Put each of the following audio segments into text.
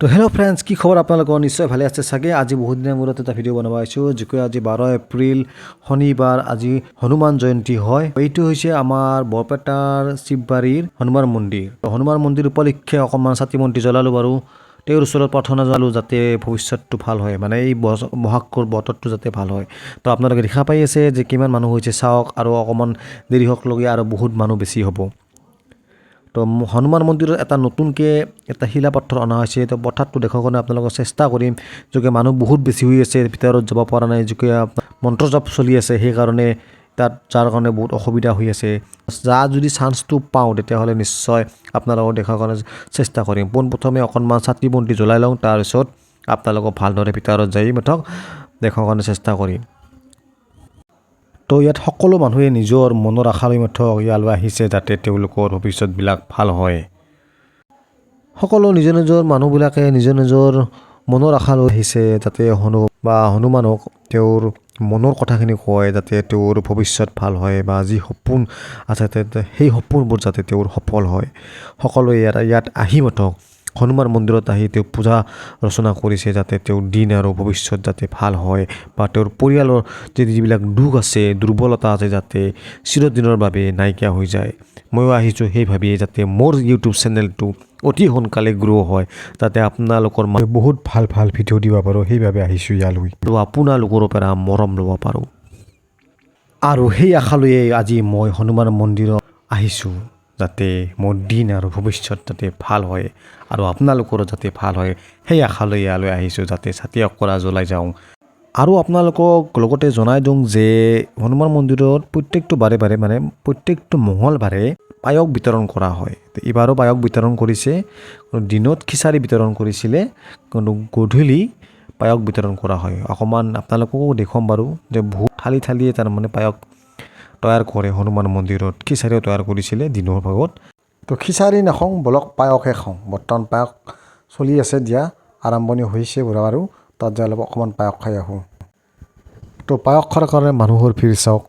তো hello' friends, কি খবৰ আপোনালোকৰ? নিশ্চয় ভালে আছে চাগে। আজি বহুত দিনৰ মূৰত এটা ভিডিঅ' বনাব আহিছোঁ, যিকৈ আজি 12 এপ্ৰিল শনিবাৰ, আজি হনুমান জয়ন্তী হয়। এইটো হৈছে আমাৰ বৰপেটাৰ শিৱবাৰীৰ হনুমান মন্দিৰ। হনুমান মন্দিৰ উপলক্ষে অকণমান চাকি বন্তি জ্বলালোঁ বাৰু। তেওঁৰ ওচৰত প্ৰাৰ্থনা জনালোঁ যাতে ভৱিষ্যতটো ভাল হয়, মানে এই বহাগৰ বতৰটো যাতে ভাল হয়। তো আপোনালোকে দেখা পাই আছে যে কিমান মানুহ হৈছে চাওক, আৰু অকণমান দেৰি হওকলগীয়া আৰু বহুত মানুহ বেছি হ'ব। তো হনুমান মন্দিৰত এটা নতুনকৈ এটা শিলা পাথৰ অনা হৈছে। তো পথাৰটো দেখাৰ কাৰণে আপোনালোকক চেষ্টা কৰিম, যোগে মানুহ বহুত বেছি হৈ আছে, ভিতৰত যাব পৰা নাই, যোগে মন্ত্ৰ জাপ চলি আছে, সেইকাৰণে তাত যাৰ কাৰণে বহুত অসুবিধা হৈ আছে। যদি চান্সটো পাওঁ তেতিয়াহ'লে নিশ্চয় আপোনালোকক দেখাৰ কাৰণে চেষ্টা কৰিম। পোনপ্ৰথমে অকণমান চাকি বন্তি জ্বলাই লওঁ, তাৰপিছত আপোনালোকক ভালদৰে ভিতৰত যাই মাথক দেখাৰ কাৰণে চেষ্টা কৰিম। তো ইয়াত সকলো মানুহে নিজৰ মনৰ আশালৈ মাথক ইয়ালৈ আহিছে যাতে তেওঁলোকৰ ভৱিষ্যতবিলাক ভাল হয়। সকলো নিজৰ নিজৰ মানুহবিলাকে নিজৰ নিজৰ মনৰ আশা লৈ আহিছে যাতে হনুমানক তেওঁৰ মনৰ কথাখিনি কয়, যাতে তেওঁৰ ভৱিষ্যত ভাল হয়, বা যি সপোন আছে সেই সপোনবোৰ যাতে তেওঁৰ সফল হয়। সকলোৱে ইয়াত আহি মাথক হনুমান মন্দিৰত আহি তেওঁ পূজা ৰচনা কৰিছে যাতে তেওঁৰ দিন আৰু ভৱিষ্যত যাতে ভাল হয়, বা তেওঁৰ পৰিয়ালৰ যিবিলাক দুখ আছে, দুৰ্বলতা আছে, যাতে চিৰদিনৰ বাবে নাইকিয়া হৈ যায়। ময়ো আহিছোঁ সেই ভাবিয়ে যাতে মোৰ ইউটিউব চেনেলটো অতি সোনকালে গ্ৰ' হয়, যাতে আপোনালোকৰ বহুত ভাল ভাল ভিডিঅ' দিব পাৰোঁ, সেইবাবে আহিছোঁ ইয়ালৈ, আৰু আপোনালোকৰ পৰা মৰম ল'ব পাৰোঁ। আৰু সেই আশালৈয়ে আজি মই হনুমান মন্দিৰত আহিছোঁ, যাতে মোৰ দিন আৰু ভৱিষ্যত যাতে ভাল হয়, আৰু আপোনালোকৰো যাতে ভাল হয়, সেই আশালৈ ইয়ালৈ আহিছোঁ, যাতে ছাতি অকৰা জ্বলাই যাওঁ। আৰু আপোনালোকক লগতে জনাই দিওঁ যে হনুমান মন্দিৰত প্ৰত্যেকটো বাৰে মানে প্ৰত্যেকটো মঙলবাৰে পায়স বিতৰণ কৰা হয়। এইবাৰো পায়স বিতৰণ কৰিছে, দিনত খিচাৰি বিতৰণ কৰিছিলে, কিন্তু গধূলি পায়স বিতৰণ কৰা হয়। অকণমান আপোনালোককো দেখুৱাম বাৰু যে বহুত থালিয়ে তাৰমানে পায়স তৈয়াৰ কৰে হনুমান মন্দিৰত। খিচাৰিও তৈয়াৰ কৰিছিলে দিনৰ ভাগত। তো খিচাৰি নাখাওঁ বলক, পায়সে খাওঁ। বৰ্তমান পায়স চলি আছে, দিয়া আৰম্ভণি হৈছে বাৰু। তাত যাই অলপ অকণমান পায়স খাই আহোঁ। তো পায়স খোৱাৰ কাৰণে মানুহৰ ভিৰ চাওক,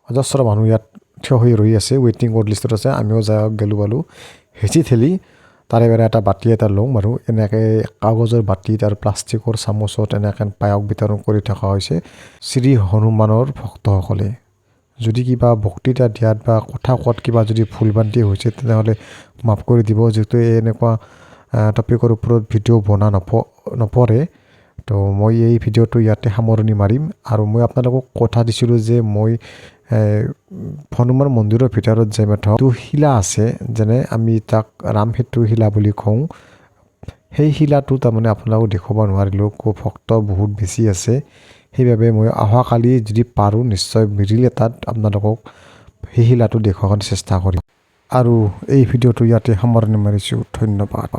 অজস্ৰ মানুহ ইয়াত থিয় হৈ ৰৈ আছে, ৱেইটিং ৱৰ্ড লিষ্টত আছে। আমিও গেলোঁ পালোঁ, হেঁচি ঠেলি তাৰে এটা বাতি এটা লওঁ বাৰু। এনেকৈ কাগজৰ বাতিত আৰু প্লাষ্টিকৰ চামুচত এনেকৈ পায়স বিতৰণ কৰি থকা হৈছে শ্ৰী হনুমানৰ ভক্তসকলে। যদি কিবা বক্তৃতা দিয়াত বা কথা কোৱাত কিবা যদি ভুল ভ্ৰান্তি হৈছে তেনেহ'লে মাফ কৰি দিব, যিহেতু এনেকুৱা টপিকৰ ওপৰত ভিডিঅ' নপৰে। তো মই এই ভিডিঅ'টো ইয়াতে সামৰণি মাৰিম। আৰু মই আপোনালোকক কথা দিছিলোঁ যে মই হনুমান মন্দিৰৰ ভিতৰত যাই মাথক শিলা আছে, যেনে আমি তাক ৰামসেতু শিলা বুলি কওঁ। সেই শিলাটো তাৰমানে আপোনালোকক দেখুৱাব নোৱাৰিলোঁ, ভক্ত বহুত বেছি আছে, সেইবাবে মই অহাকালি যদি পাৰোঁ নিশ্চয় মিডিল এটাত আপোনালোকক সেই শিলাটো দেখুৱাবলৈ চেষ্টা কৰিম। আৰু এই ভিডিঅ'টো ইয়াতে সামৰণি মাৰিছোঁ। ধন্যবাদ।